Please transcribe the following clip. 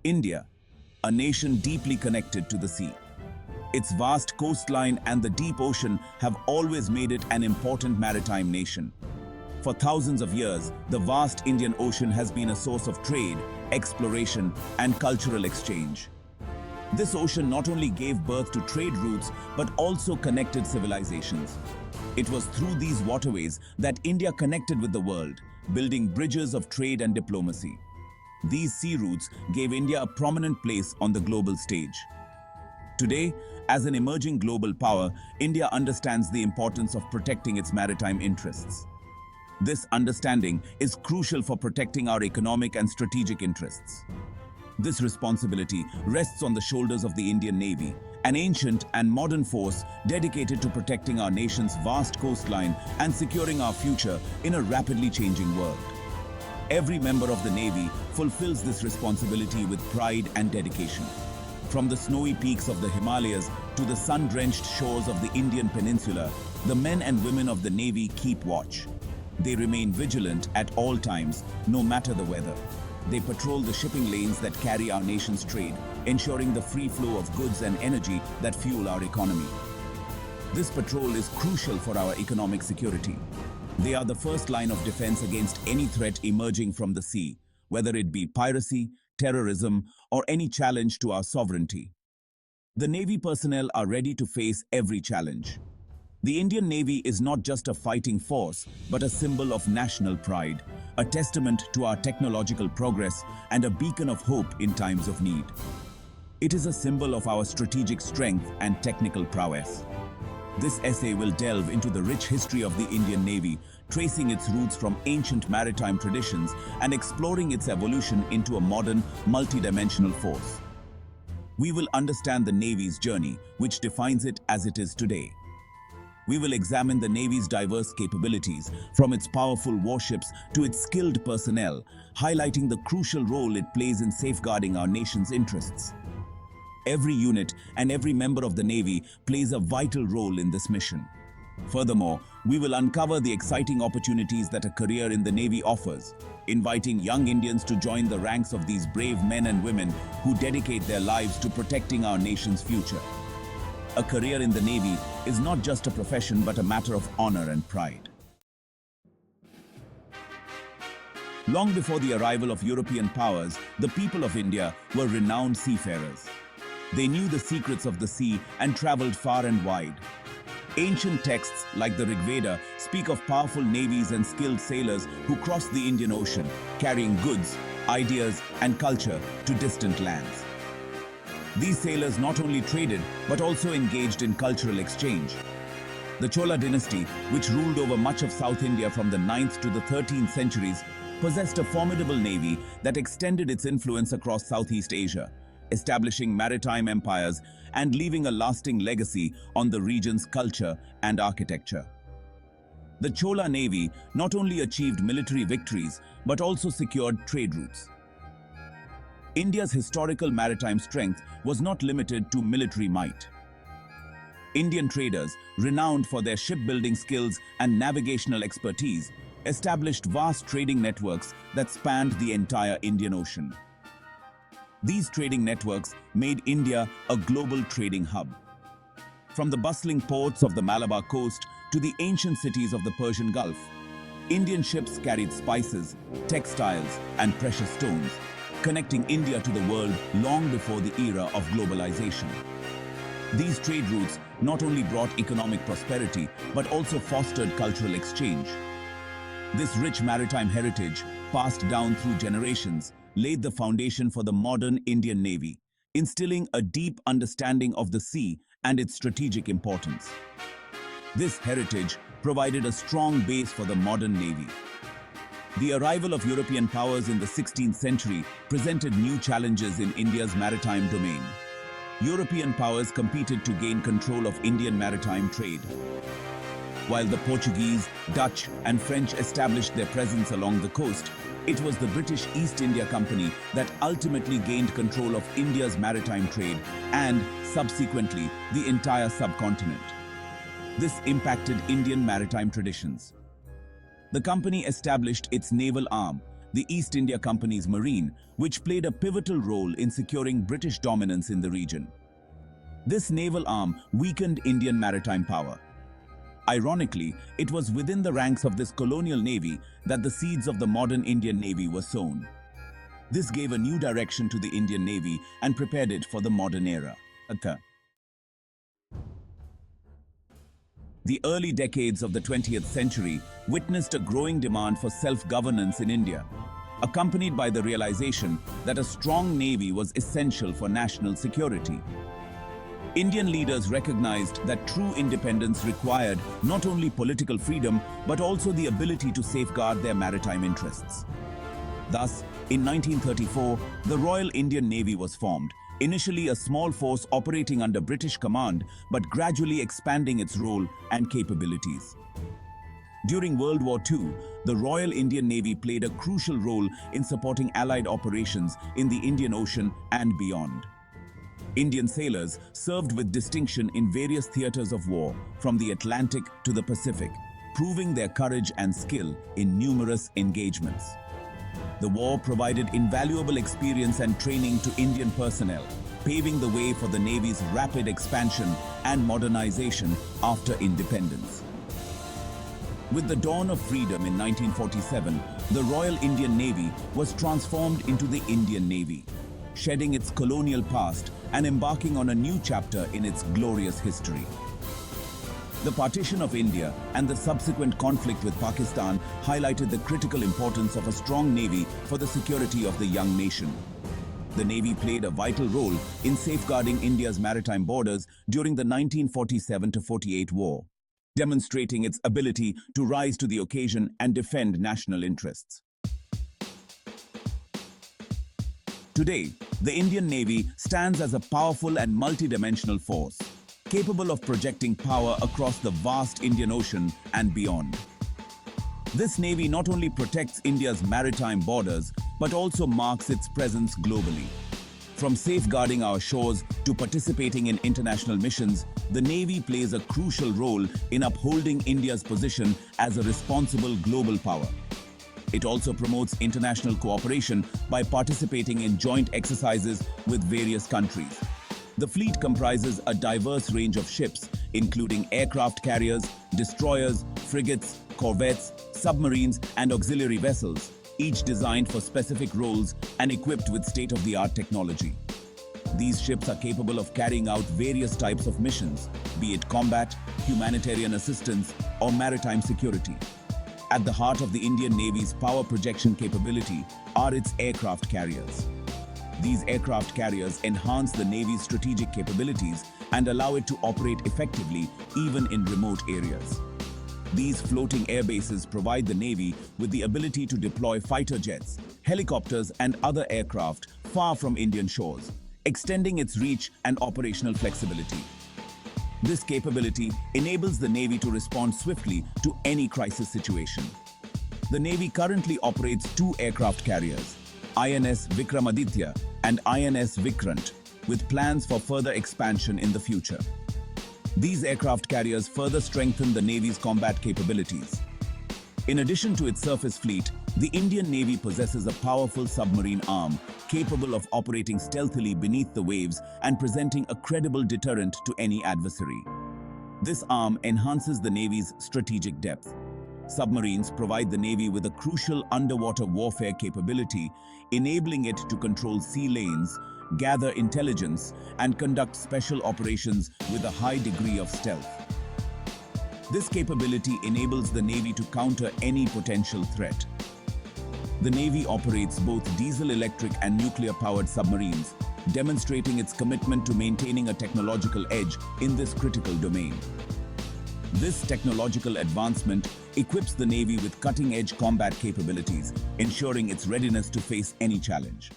India, a nation deeply connected to the sea. Its vast coastline and the deep ocean have always made it an important maritime nation. For thousands of years, the vast Indian Ocean has been a source of trade, exploration, and cultural exchange. This ocean not only gave birth to trade routes but also connected civilizations. It was through these waterways that India connected with the world, building bridges of trade and diplomacy. These sea routes gave India a prominent place on the global stage. Today, as an emerging global power, India understands the importance of protecting its maritime interests. This understanding is crucial for protecting our economic and strategic interests. This responsibility rests on the shoulders of the Indian Navy, an ancient and modern force dedicated to protecting our nation's vast coastline and securing our future in a rapidly changing world. Every member of the Navy fulfills this responsibility with pride and dedication. From the snowy peaks of the Himalayas to the sun-drenched shores of the Indian Peninsula, the men and women of the Navy keep watch. They remain vigilant at all times, no matter the weather. They patrol the shipping lanes that carry our nation's trade, ensuring the free flow of goods and energy that fuel our economy. This patrol is crucial for our economic security. They are the first line of defense against any threat emerging from the sea, whether it be piracy, terrorism, or any challenge to our sovereignty. The Navy personnel are ready to face every challenge. The Indian Navy is not just a fighting force, but a symbol of national pride, a testament to our technological progress, and a beacon of hope in times of need. It is a symbol of our strategic strength and technical prowess. This essay will delve into the rich history of the Indian Navy, tracing its roots from ancient maritime traditions and exploring its evolution into a modern, multidimensional force. We will understand the Navy's journey, which defines it as it is today. We will examine the Navy's diverse capabilities, from its powerful warships to its skilled personnel, highlighting the crucial role it plays in safeguarding our nation's interests. Every unit and every member of the Navy plays a vital role in this mission. Furthermore, we will uncover the exciting opportunities that a career in the Navy offers, inviting young Indians to join the ranks of these brave men and women who dedicate their lives to protecting our nation's future. A career in the Navy is not just a profession but a matter of honor and pride. Long before the arrival of European powers, the people of India were renowned seafarers. They knew the secrets of the sea and traveled far and wide. Ancient texts like the Rig Veda speak of powerful navies and skilled sailors who crossed the Indian Ocean, carrying goods, ideas, and culture to distant lands. These sailors not only traded but also engaged in cultural exchange. The Chola dynasty, which ruled over much of South India from the 9th to the 13th centuries, possessed a formidable navy that extended its influence across Southeast Asia, establishing maritime empires and leaving a lasting legacy on the region's culture and architecture. The Chola navy not only achieved military victories but also secured trade routes. India's historical maritime strength was not limited to military might. Indian traders, renowned for their shipbuilding skills and navigational expertise, established vast trading networks that spanned the entire Indian Ocean. These trading networks made India a global trading hub. From the bustling ports of the Malabar coast to the ancient cities of the Persian Gulf, Indian ships carried spices, textiles, and precious stones, connecting India to the world long before the era of globalization. These trade routes not only brought economic prosperity but also fostered cultural exchange. This rich maritime heritage, passed down through generations, laid the foundation for the modern Indian Navy, instilling a deep understanding of the sea and its strategic importance. This heritage provided a strong base for the modern Navy. The arrival of European powers in the 16th century presented new challenges in India's maritime domain. European powers competed to gain control of Indian maritime trade. While the Portuguese, Dutch, and French established their presence along the coast, it was the British East India Company that ultimately gained control of India's maritime trade and, subsequently, the entire subcontinent. This impacted Indian maritime traditions. The company established its naval arm, the East India Company's Marine, which played a pivotal role in securing British dominance in the region. This naval arm weakened Indian maritime power. Ironically, it was within the ranks of this colonial navy that the seeds of the modern Indian Navy were sown. This gave a new direction to the Indian Navy and prepared it for the modern era. The early decades of the 20th century witnessed a growing demand for self-governance in India, accompanied by the realization that a strong navy was essential for national security. Indian leaders recognized that true independence required not only political freedom but also the ability to safeguard their maritime interests. Thus, in 1934, the Royal Indian Navy was formed, initially a small force operating under British command but gradually expanding its role and capabilities. During World War II, the Royal Indian Navy played a crucial role in supporting Allied operations in the Indian Ocean and beyond. Indian sailors served with distinction in various theaters of war, from the Atlantic to the Pacific, proving their courage and skill in numerous engagements. The war provided invaluable experience and training to Indian personnel, paving the way for the Navy's rapid expansion and modernization after independence. With the dawn of freedom in 1947, the Royal Indian Navy was transformed into the Indian Navy, shedding its colonial past and embarking on a new chapter in its glorious history. The partition of India and the subsequent conflict with Pakistan highlighted the critical importance of a strong navy for the security of the young nation. The Navy played a vital role in safeguarding India's maritime borders during the 1947-48 war, demonstrating its ability to rise to the occasion and defend national interests. Today, the Indian Navy stands as a powerful and multidimensional force, capable of projecting power across the vast Indian Ocean and beyond. This navy not only protects India's maritime borders, but also marks its presence globally. From safeguarding our shores to participating in international missions, the Navy plays a crucial role in upholding India's position as a responsible global power. It also promotes international cooperation by participating in joint exercises with various countries. The fleet comprises a diverse range of ships, including aircraft carriers, destroyers, frigates, corvettes, submarines, and auxiliary vessels, each designed for specific roles and equipped with state-of-the-art technology. These ships are capable of carrying out various types of missions, be it combat, humanitarian assistance, or maritime security. At the heart of the Indian Navy's power projection capability are its aircraft carriers. These aircraft carriers enhance the Navy's strategic capabilities and allow it to operate effectively even in remote areas. These floating air bases provide the Navy with the ability to deploy fighter jets, helicopters, and other aircraft far from Indian shores, extending its reach and operational flexibility. This capability enables the Navy to respond swiftly to any crisis situation. The Navy currently operates two aircraft carriers, INS Vikramaditya and INS Vikrant, with plans for further expansion in the future. These aircraft carriers further strengthen the Navy's combat capabilities. In addition to its surface fleet, the Indian Navy possesses a powerful submarine arm capable of operating stealthily beneath the waves and presenting a credible deterrent to any adversary. This arm enhances the Navy's strategic depth. Submarines provide the Navy with a crucial underwater warfare capability, enabling it to control sea lanes, gather intelligence, and conduct special operations with a high degree of stealth. This capability enables the Navy to counter any potential threat. The Navy operates both diesel-electric and nuclear-powered submarines, demonstrating its commitment to maintaining a technological edge in this critical domain. This technological advancement equips the Navy with cutting-edge combat capabilities, ensuring its readiness to face any challenge.